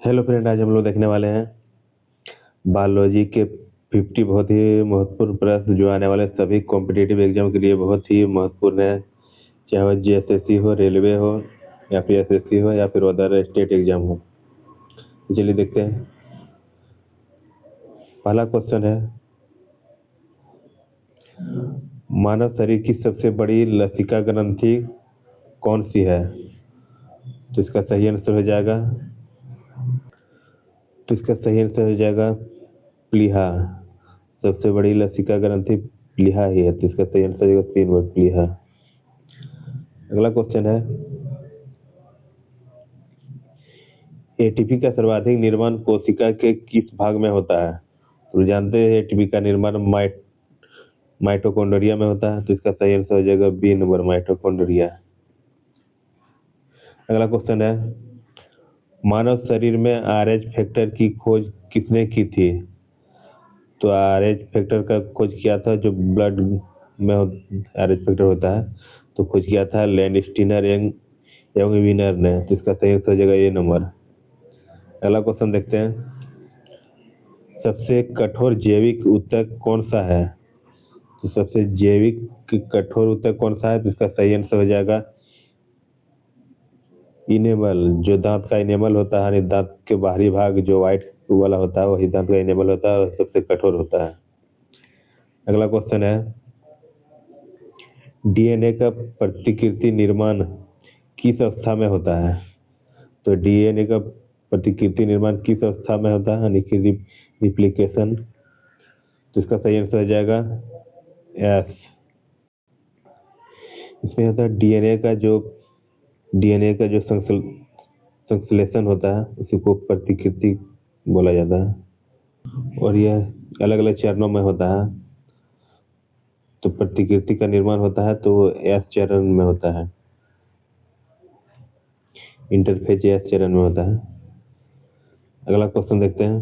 Hello friend, आज हम लोग देखने वाले हैं बायोलॉजी के 50 बहुत ही महत्वपूर्ण प्रश्न जो आने वाले सभी कॉम्पिटिटिव एग्जाम के लिए बहुत ही महत्वपूर्ण है। चाहे वह जीएसएससी हो, रेलवे हो या फिर एसएससी हो या फिर अदर स्टेट एग्जाम हो। तो चलिए देखते हैं। पहला क्वेश्चन है, मानव शरीर की सबसे बड़ी लसिका ग्रंथि कौन सी है? तो इसका सही आंसर हो जाएगा प्लीहा। सबसे बड़ी लसिका ग्रंथि प्लीहा ही है, तो इसका सही आंसर हो जाएगा 3 वर्ड प्लीहा। अगला क्वेश्चन है, एटीपी का सर्वाधिक निर्माण कोशिका के किस भाग में होता है? तो जानते हैं एटीपी का निर्माण माइटोकॉन्ड्रिया में होता है, तो इसका सही आंसर हो जाएगा बी नंबर, माइटोकॉन्ड्रिया। अगला क्वेश्चन है, मानव शरीर में आरएच फैक्टर की खोज किसने की थी? तो आरएच फैक्टर का खोज किया था, जो ब्लड में आरएच फैक्टर होता है, तो खोज किया था लैंडस्टीनर एवं विनर ने, तो इसका सही आंसर हो जाएगा ए नंबर। अगला क्वेश्चन देखते हैं, सबसे कठोर जैविक ऊतक कौन सा है? तो सबसे जैविक कठोर ऊतक कौन सा है? तो इसका सही आंसर हो जाएगा इनेमल। जो दांत का इनेमल होता है, यानी दांत के बाहरी भाग जो व्हाइट वाला होता है, वही दांत का इनेमल होता है और सबसे कठोर होता है। अगला क्वेश्चन है, डीएनए का प्रतिकृति निर्माण किस अवस्था में होता है? तो डीएनए का प्रतिकृति निर्माण किस अवस्था में होता है, यानी कि रिप्लिकेशन। तो इसका सही आंसर हो जाएगा एस। इसमें होता है डीएनए का जो संश्लेषण होता है, उसी को प्रतिकृति बोला जाता है और यह अलग अलग चरणों में होता है। तो प्रतिकृति का निर्माण होता है तो वो एस चरण में होता है, इंटरफेज एस चरण में होता है। अगला क्वेश्चन देखते हैं,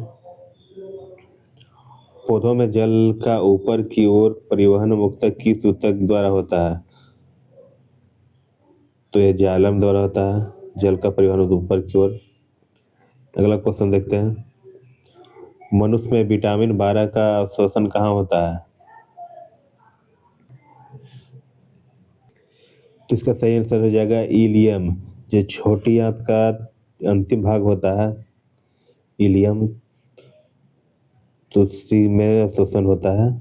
पौधों में जल का ऊपर की ओर परिवहन मुख्यतः किस ऊतक द्वारा होता है? तो यह जाइलम द्वारा होता है, जल का परिवहन ऊपर की ओर। अगला क्वेश्चन देखते हैं, मनुष्य में विटामिन 12 का अवशोषण कहाँ होता है? तो इसका सही आंसर हो जाएगा इलियम। जो छोटी आंत का अंतिम भाग होता है इलियम, तो उसी में अवशोषण होता है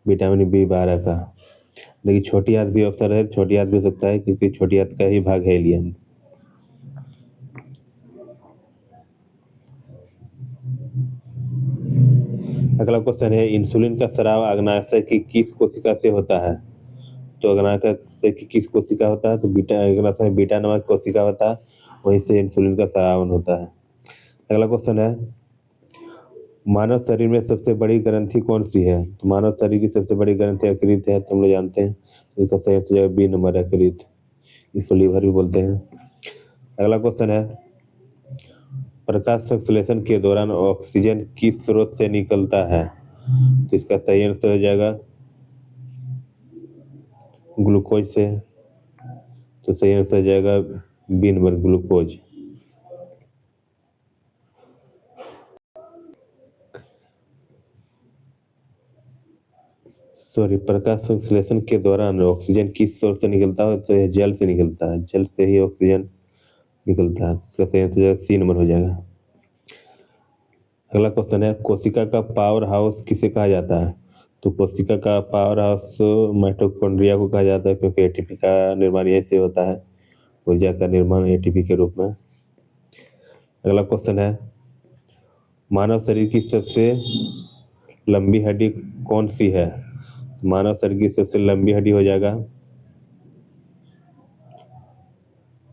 विटामिन B12 का। लेकिन छोटी आंत भी अवसर है, छोटी आंत भी हो सकता है क्योंकि छोटी आंत का ही भाग है इलियम। अगला क्वेश्चन है, इंसुलिन का स्राव अग्नाशय की किस कोशिका से होता है? तो अग्नाशय की किस कोशिका होता है? तो अग्नाशय में बीटा नामक कोशिका होता है, वहीं से इंसुलिन का स्राव होता है। अगला क्वेश्चन है, मानव शरीर में सबसे बड़ी ग्रंथि कौन सी है? तो मानव शरीर की सबसे बड़ी ग्रंथि यकृत है, तो हम लोग जानते हैं। इसका सही आंसर है बी नंबर, यकृत। इसको लीवर भी बोलते हैं। अगला क्वेश्चन है, प्रकाश संश्लेषण के दौरान ऑक्सीजन किस स्रोत से निकलता है? तो इसका सही आंसर हो जाएगा ग्लूकोज से। तो सही आंसर हो जाएगा बी नंबर, ग्लूकोज। सॉरी, प्रकाश संश्लेषण के दौरान ऑक्सीजन किस सोर्स से निकलता है? तो यह जल से निकलता है, जल से ही ऑक्सीजन निकलता है। इसका सही आंसर सी नंबर हो जाएगा। अगला क्वेश्चन है, कोशिका का पावर हाउस किसे कहा जाता है? तो कोशिका का पावर हाउस माइटोकॉन्ड्रिया को कहा जाता है, क्योंकि एटीपी का निर्माण यही से होता है, ऊर्जा का निर्माण एटीपी के रूप में। अगला क्वेश्चन है, मानव शरीर की सबसे लंबी हड्डी कौन सी है? मानव शरीर की सबसे लंबी हड्डी हो जाएगा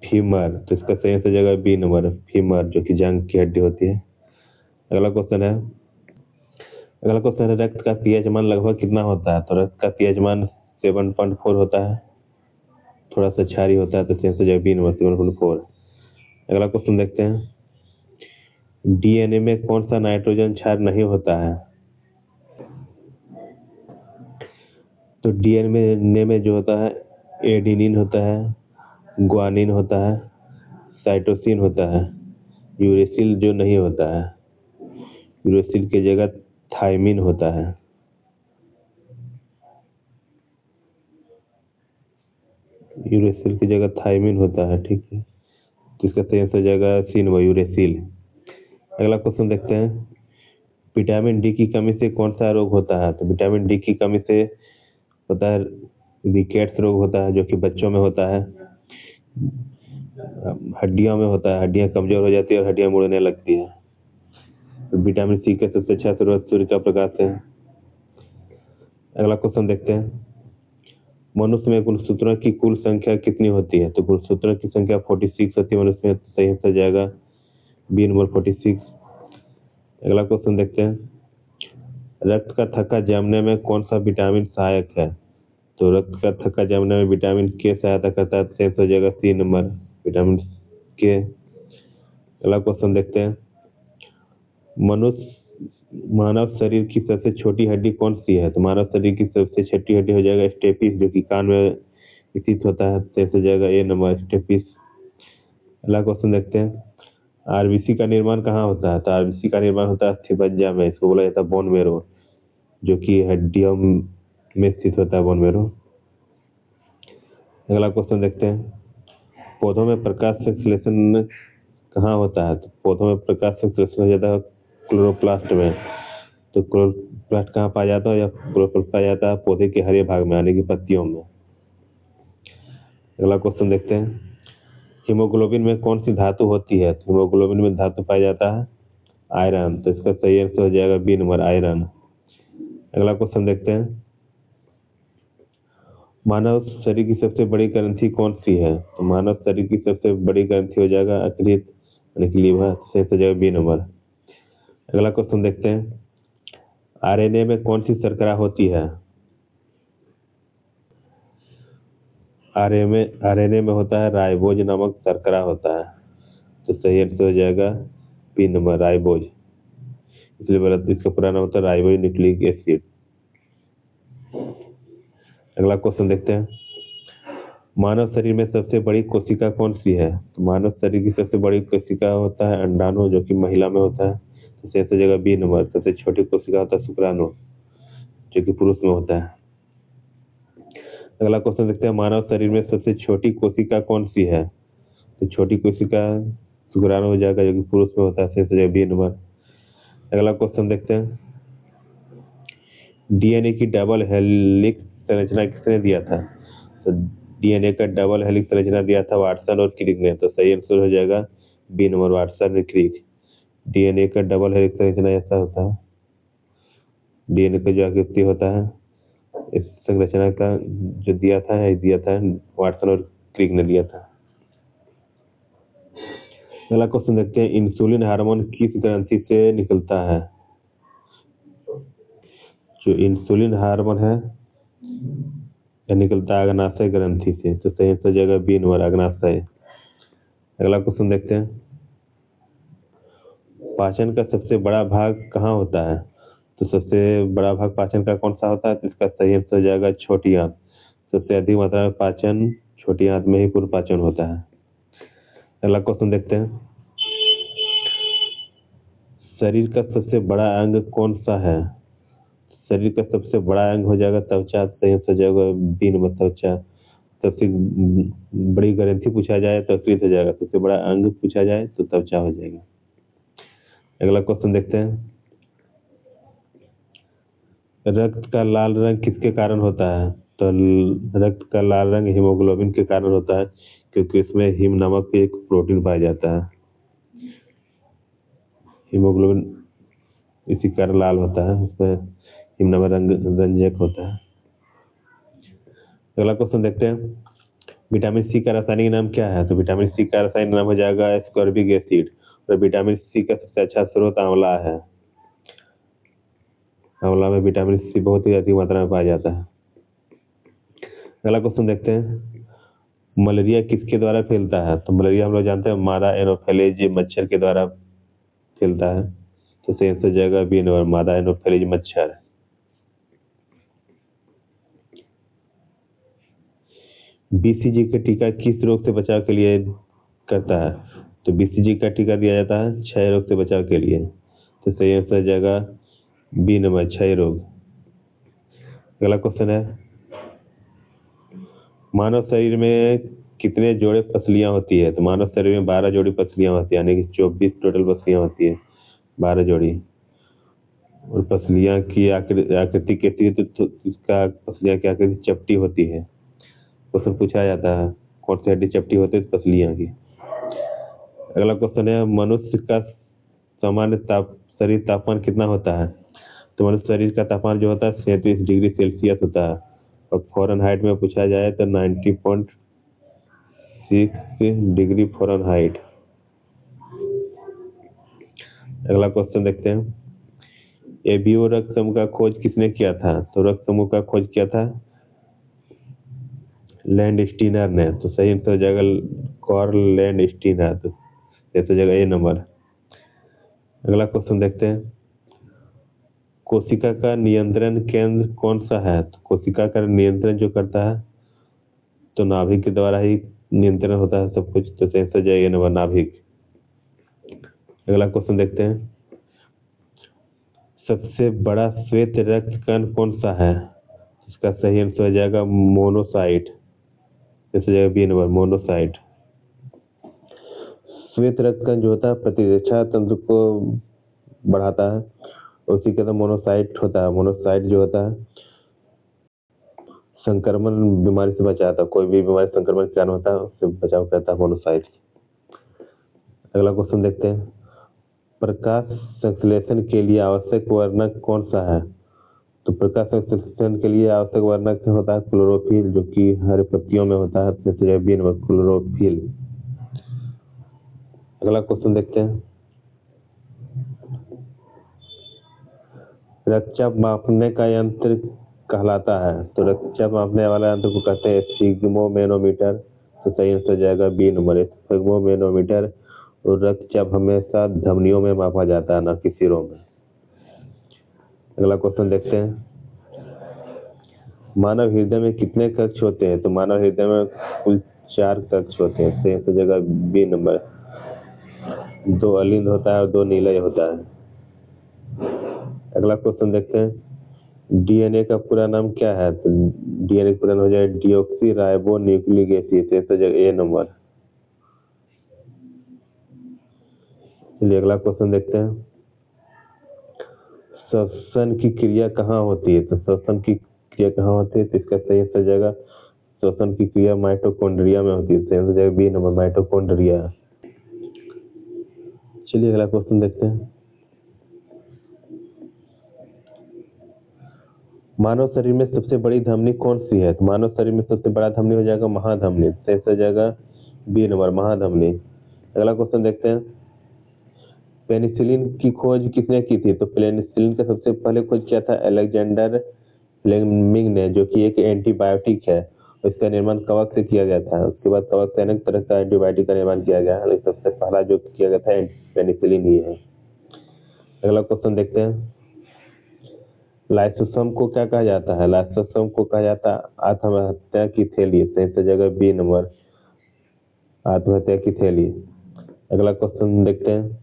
फीमर। तो इसका सही आंसर हो जाएगा बी नंबर, फीमर, जो कि जांघ की हड्डी होती है। अगला क्वेश्चन है, रक्त का पीएच मान लगभग कितना होता है? तो रक्त का पीएच मान 7.4 होता है, थोड़ा सा क्षारीय होता है, तो सही आंसर हो जाएगा बी नंबर, 7.4। अगला क्वेश्चन देखते हैं, डीएनए में कौन सा नाइट्रोजन क्षार नहीं होता है? तो डीएनए में जो होता है एडिनिन होता है, ग्वानिन होता है, साइटोसिन होता है, यूरेसिल जो नहीं होता है, यूरेसिल की जगह थायमिन होता है। यूरेसिल की जगह थायमिन होता है, ठीक है। तो इसका सही आंसर हो जाएगा सी नंबर, यूरेसिल। अगला क्वेश्चन देखते हैं, विटामिन डी की कमी से कौन सा रोग होता है? तो विटामिन डी की कमी से होता है रिकेट्स रोग होता है, जो कि बच्चों में होता है। हड्डियों में होता है, हड्डियां कमजोर हो जाती है और हड्डियां मुड़ने लगती है। तो विटामिन सी का सबसे अच्छा स्रोत सूर्य का प्रकाश है। अगला क्वेश्चन देखते हैं, मनुष्य में गुणसूत्रों की कुल संख्या कितनी होती है? तो गुणसूत्रों की संख्या 46 होती है मनुष्य में। सही आंसर जाएगा बी नंबर 46। अगला क्वेश्चन देखते हैं, रक्त का थक्का जमने में कौन सा विटामिन सहायक है? तो रक्त का थक्का जमने में विटामिन के सहायता करता है। सही आंसर हो जाएगा सी नंबर, विटामिन के। अगला क्वेश्चन देखते हैं, मनुष्य मानव शरीर की सबसे छोटी हड्डी कौन सी है? तो मानव शरीर की सबसे छोटी हड्डी हो जाएगा स्टेपिस, जो कि कान में स्थित होता है। सही हो जाएगा ए नंबर, स्टेपिस। अगला क्वेश्चन देखते हैं, आरबीसी का निर्माण कहाँ होता है? तो आरबीसी का निर्माण होता है अस्थिमज्जा में, इसको बोला जाता है बोन मेरो, जो कि हड्डियों में स्थित होता है बोन मेरो। अगला क्वेश्चन देखते हैं, पौधों में प्रकाश संश्लेषण कहाँ होता है? तो पौधों में प्रकाश संश्लेषण हो जाता है क्लोरोप्लास्ट में। तो क्लोरोप्लास्ट कहाँ पाया जाता है? या क्लोरोप्लास्ट पाया जाता है पौधे के हरे भाग में, यानी कि पत्तियों में। अगला क्वेश्चन देखते हैं, हीमोग्लोबिन में कौन सी धातु होती है? तो हीमोग्लोबिन में धातु पाया जाता है आयरन। तो इसका सही आंसर हो जाएगा बी नंबर, आयरन। अगला क्वेश्चन देखते हैं, मानव शरीर की सबसे बड़ी ग्रंथि कौन सी है? तो मानव शरीर की सबसे बड़ी ग्रंथि हो जाएगा यकृत, यानी कि लीवर। सही हो जाएगा बी नंबर। अगला क्वेश्चन देखते हैं, आरएनए में कौन सी शर्करा होती है? आरएनए में होता है राइबोज नामक शर्करा होता है। तो सही आंसर हो जाएगा बी नंबर, राइबोज। इसलिए बोला इसका पूरा नाम होता है राइबोज न्यूक्लिक एसिड। अगला क्वेश्चन देखते हैं, मानव शरीर में सबसे बड़ी कोशिका कौन सी है? तो मानव शरीर की सबसे बड़ी कोशिका होता है अंडाणु, जो कि महिला में होता है। तो सही हो जाएगा बी नंबर। सबसे छोटी कोशिका होता है शुक्राणु, जो कि पुरुष में होता है। अगला क्वेश्चन देखते हैं, मानव शरीर में सबसे छोटी कोशिका कौन सी है? तो छोटी कोशिका शुक्राणु हो जाएगा, जो कि पुरुष में होता है। सही हो जाएगा बी नंबर। अगला क्वेश्चन देखते हैं, डीएनए की डबल हेलिक्स संरचना किसने दिया था? तो डीएनए का डबल हेलिक्स संरचना दिया था वाटसन और क्रिक ने। तो सही आंसर हो जाएगा बी नंबर, वाटसन और क्रिक। डीएनए का डबल हेलिक्स संरचना ऐसा होता है, डीएनए का जो आकृति होता है, इस संरचना का जो दिया था वाटसन और क्रिक ने दिया था। अगला क्वेश्चन देखते हैं, इंसुलिन हार्मोन किस ग्रंथि से निकलता है? जो इंसुलिन हार्मोन है यह निकलता है अग्नाशय ग्रंथि से। तो सही आंसर हो जाएगा बी नंबर, अग्नाशय। अगला क्वेश्चन देखते हैं, पाचन का सबसे बड़ा भाग कहाँ होता है? तो सबसे बड़ा भाग पाचन का कौन सा होता है? तो इसका सही आंसर हो जाएगा छोटी आंत। सबसे अधिक मात्रा में पाचन छोटी आंत में ही पूर्ण पाचन होता है। अगला क्वेश्चन देखते हैं, शरीर का सबसे बड़ा अंग कौन सा है? शरीर का सबसे बड़ा अंग हो जाएगा त्वचा। सही आंसर हो जाएगा बी नंबर, त्वचा। सबसे बड़ी ग्रंथि पूछा जाए तो यकृत हो जाएगा, सबसे बड़ा अंग पूछा जाए तो त्वचा हो जाएगा। अगला क्वेश्चन देखते हैं, रक्त का लाल रंग किसके कारण होता है? तो रक्त का लाल रंग हीमोग्लोबिन के कारण होता है, क्योंकि इसमें हीम नामक एक प्रोटीन पाया जाता है। हीमोग्लोबिन इसी कारण लाल होता है, उसमें हीम नामक रंजक होता है। अगला क्वेश्चन देखते हैं, विटामिन सी का रासायनिक नाम क्या है? तो विटामिन सी का रासायनिक नाम हो जाएगा एस्कॉर्बिक एसिड। और विटामिन सी का सबसे अच्छा स्रोत आंवला है। आंवला में विटामिन सी बहुत ही अधिक मात्रा में पाया जाता है। अगला क्वेश्चन देखते हैं, मलेरिया किसके द्वारा फैलता है? तो मलेरिया हम लोग जानते हैं मादा एनोफेलिज मच्छर के द्वारा फैलता है। तो सही आंसर हो जाएगा बी नंबर, मादा एनोफेलिज मच्छर। बीसीजी का टीका किस रोग से बचाव के लिए करता है? तो BCG का टीका दिया जाता है क्षय रोग से बचाव के लिए। तो सही आंसर हो जाएगा बी नंबर, क्षय रोग। अगला क्वेश्चन है, मानव शरीर में कितने जोड़े पसलियां होती है? तो मानव शरीर में 12 जोड़ी पसलियां होती है, यानी कि 24 टोटल पसलियां होती है, 12 जोड़ी। और पसलियां की आकृति कैसी है? तो इसका पसलियां की आकृति चपटी होती है। क्वेश्चन पूछा जाता है कौन सी हड्डी चपटी होती है? पसलियां की। अगला क्वेश्चन है, मनुष्य का सामान्य शरीर तापमान कितना होता है? तो मनुष्य शरीर का तापमान जो होता है 37 डिग्री सेल्सियस होता है। और फ़ारेनहाइट में पूछा जाए तो 90.6 डिग्री फ़ारेनहाइट। अगला क्वेश्चन देखते हैं, एबीओ रक्त समूह का खोज किसने किया था? तो रक्त समूह का खोज किया था लैंडस्टीनर ने। तो सही आंसर हो जाएगा कार्ल लैंडस्टीनर। तो ऐसा जगह ए नंबर। अगला क्वेश्चन देखते हैं, कोशिका का नियंत्रण केंद्र कौन सा है? तो कोशिका का नियंत्रण जो करता है तो नाभिक के द्वारा ही नियंत्रण होता है सब कुछ। तो सही आंसर हो जाएगा नंबर, नाभिक। अगला क्वेश्चन देखते हैं, सबसे बड़ा श्वेत रक्त कण कौन सा है? इसका सही आंसर हो जाएगा मोनोसाइट। जैसे जाएगा बी नंबर, मोनोसाइट। श्वेत रक्त कण जो होता है प्रतिरक्षा तंत्र को बढ़ाता है, उसी के अंदर मोनोसाइट होता है। मोनोसाइट जो होता है संक्रमण बीमारी से बचाता है, कोई भी बीमारी संक्रमण के कारण होता है उससे बचाव करता है मोनोसाइट। अगला क्वेश्चन देखते हैं, प्रकाश संश्लेषण के लिए आवश्यक वर्णक कौन सा है? तो प्रकाश संश्लेषण के लिए आवश्यक वर्णक होता है क्लोरोफिल, जो कि हरे पत्तियों में होता है। B number, chlorophyll. अगला क्वेश्चन देखते हैं, रक्तचाप मापने का यंत्र कहलाता है? तो रक्तचाप मापने वाला यंत्र को कहते हैं स्फिग्मोमेनोमीटर। तो सही आंसर जाएगा बी नंबर, स्फिग्मोमेनोमीटर। और रक्तचाप हमेशा धमनियों में मापा जाता है, ना कि सिरों में। अगला क्वेश्चन देखते हैं, मानव हृदय में कितने कक्ष होते हैं? तो मानव हृदय में कुल 4 कक्ष होते हैं। सही आंसर जाएगा बी नंबर, 2 अलिंद होता है और 2 निलय होता है। अगला क्वेश्चन देखते हैं, डीएनए का पूरा नाम क्या है? तो डीएनए का पूरा नाम हो जाए डीऑक्सी राइबो न्यूक्लिक एसिड। ऐसा जगह ए नंबर। चलिए अगला क्वेश्चन देखते हैं, श्वसन की क्रिया कहाँ होती है? तो श्वसन की क्रिया कहाँ होती है? तो इसका सही आंसर जाएगा श्वसन की क्रिया माइटोकॉन्ड्रिया में होती है। सही आंसर जाएगा बी नंबर, माइटोकॉन्ड्रिया। चलिए अगला क्वेश्चन देखते हैं, मानव शरीर में सबसे बड़ी धमनी कौन सी है? तो मानव शरीर में सबसे बड़ा धमनी हो जाएगा महाधमनी। सही हो जाएगा बी नंबर, महाधमनी। अगला क्वेश्चन देखते हैं, पेनिसिलिन की खोज किसने की थी? तो पेनिसिलिन का सबसे पहले खोज किया था अलेक्जेंडर फ्लेमिंग ने, जो कि एक एंटीबायोटिक है। इसका निर्माण कवक से किया गया था। उसके बाद कवक से अनेक तरह का एंटीबायोटिक का निर्माण किया गया, लेकिन सबसे पहला जो किया गया था पेनिसिलिन ही है। अगला क्वेश्चन देखते हैं, लाइसोसोम को क्या कहा जाता है? लाइसोसोम को कहा जाता है आत्महत्या की थैली। सही जगह बी नंबर, आत्महत्या की थैली। अगला क्वेश्चन देखते हैं,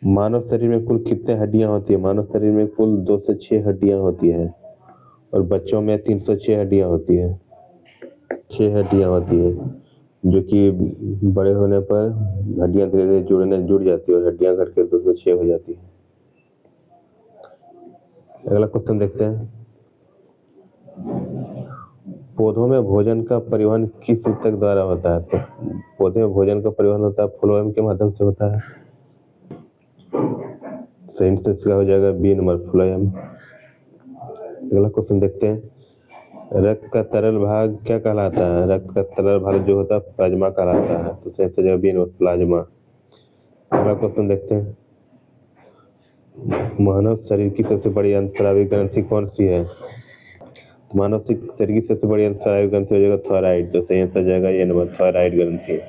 मानव शरीर में कुल कितने हड्डियां होती है? मानव शरीर में कुल 206 हड्डियां होती है और बच्चों में 306 हड्डियां होती है। 6 हड्डियां होती है, जो कि बड़े होने पर हड्डियां धीरे धीरे जुड़ जाती है और हड्डियां घट के 206 हो जाती है। अगला क्वेश्चन देखते हैं, पौधों में भोजन का परिवहन किस ऊतक द्वारा होता है? तो पौधे में भोजन का परिवहन होता है फ्लोएम के माध्यम से होता है। सही आंसर हो जाएगा बी नंबर, फ्लोएम। अगला क्वेश्चन देखते हैं, रक्त का तरल भाग क्या कहलाता है? रक्त का तरल भाग जो होता है प्लाज्मा कहलाता है। तो सही आंसर बी नंबर, प्लाज्मा। अगला क्वेश्चन देखते हैं, मानव शरीर की सबसे बड़ी अंतस्रावी ग्रंथि कौन सी है? मानव शरीर की सबसे बड़ी अंतस्रावी ग्रंथि हो जाएगा थायराइड। तो सही आंसर जाएगा ये नंबर, थायराइड ग्रंथि।